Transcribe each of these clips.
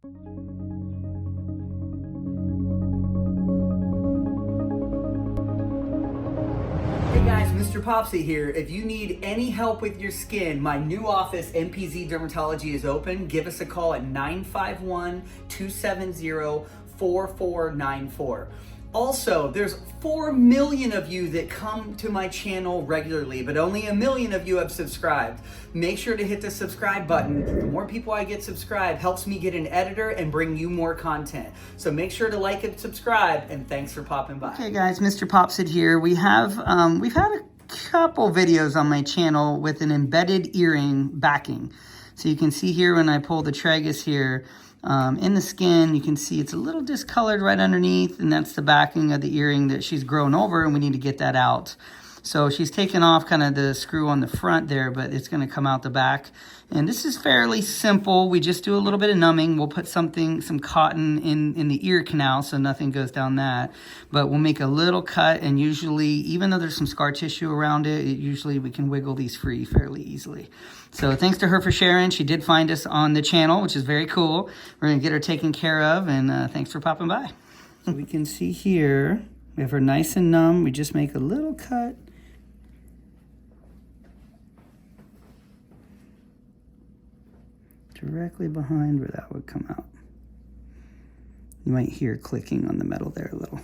Hey guys, MrPopZit here. If you need any help with your skin, my new office, MPZ Dermatology, is open. Give us a call at 951-270-4494. Also, there's 4 million of you that come to my channel regularly, but only 1 million of you have subscribed. Make sure to hit the subscribe button. The more people I get subscribed helps me get an editor and bring you more content. So make sure to like and subscribe, and thanks for popping by. Okay guys, MrPopZit here. We've had a couple videos on my channel with an embedded earring backing. So you can see here when I pull the tragus here, in the skin, you can see it's a little discolored right underneath, and that's the backing of the earring that she's grown over, and we need to get that out. So she's taken off kind of the screw on the front there, but it's going to come out the back. And this is fairly simple. We just do a little bit of numbing. We'll put some cotton in the ear canal so nothing goes down that. But we'll make a little cut, and usually, even though there's some scar tissue around it, usually we can wiggle these free fairly easily. So thanks to her for sharing. She did find us on the channel, which is very cool. We're going to get her taken care of, and thanks for popping by. So we can see here, we have her nice and numb. We just make a little cut. Directly behind where that would come out. You might hear clicking on the metal there a little.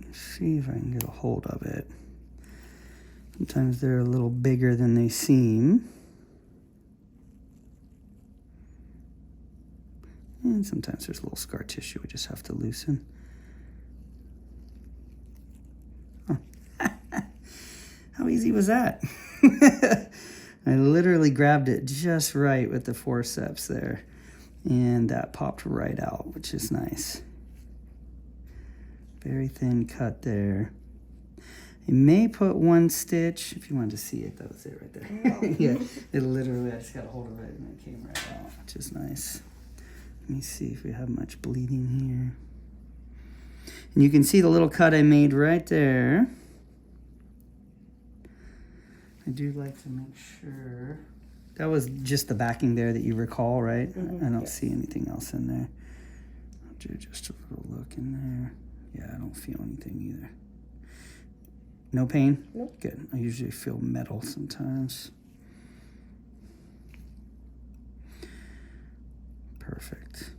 Let's see if I can get a hold of it. Sometimes they're a little bigger than they seem. And sometimes there's a little scar tissue we just have to loosen. How easy was that? I literally grabbed it just right with the forceps there, and that popped right out, which is nice. Very thin cut there. You may put one stitch, if you wanted to see it, that was it right there. Yeah, it literally, I just got a hold of it and it came right out, which is nice. Let me see if we have much bleeding here. And you can see the little cut I made right there. I do like to make sure. That was just the backing there that you recall, right? Mm-hmm. I don't see anything else in there. I'll do just a little look in there. Yeah, I don't feel anything either. No pain? Nope. Good. I usually feel metal sometimes. Perfect.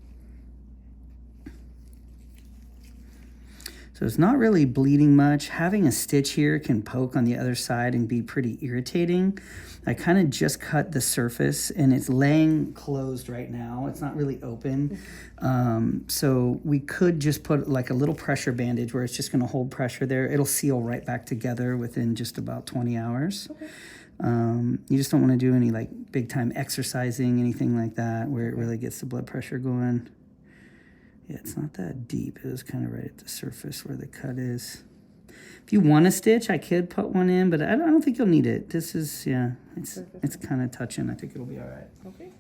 So it's not really bleeding much. Having a stitch here can poke on the other side and be pretty irritating. I kind of just cut the surface, and it's laying closed right now. It's not really open. So we could just put like a little pressure bandage where it's just going to hold pressure there. It'll seal right back together within just about 20 hours. Okay. You just don't want to do any like big time exercising, anything like that, where it really gets the blood pressure going. Yeah, it's not that deep. It was kind of right at the surface where the cut is. If you want a stitch, I could put one in, but I don't think you'll need it. This is, yeah, it's kind of touching. I think it'll be all right. Okay.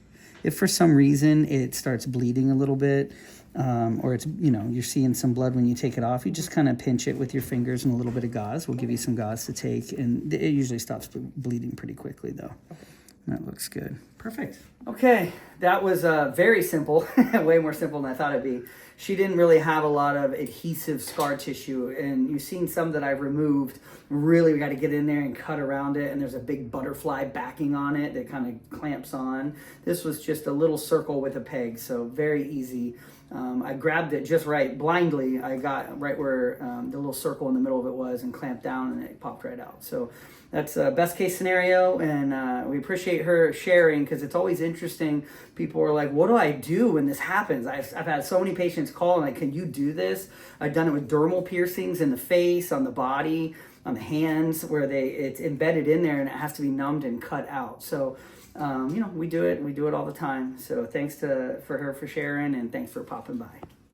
If for some reason it starts bleeding a little bit, or it's, you're seeing some blood when you take it off, you just kind of pinch it with your fingers and a little bit of gauze. We'll give you some gauze to take, and it usually stops bleeding pretty quickly, though. Okay. That looks good. Perfect. Okay, that was very simple, way more simple than I thought it'd be. She didn't really have a lot of adhesive scar tissue, and you've seen some that I've removed. Really, we got to get in there and cut around it, and there's a big butterfly backing on it that kind of clamps on. This was just a little circle with a peg, so very easy. I grabbed it just right, blindly. I got right where the little circle in the middle of it was and clamped down, and it popped right out. So that's a best case scenario, and we appreciate her sharing, because it's always interesting. People are like, what do I do when this happens? I've had so many patients call and like, can you do this? I've done it with dermal piercings in the face, on the body, on the hands, where it's embedded in there and it has to be numbed and cut out. So we do it all the time. So thanks for her for sharing, and thanks for popping by.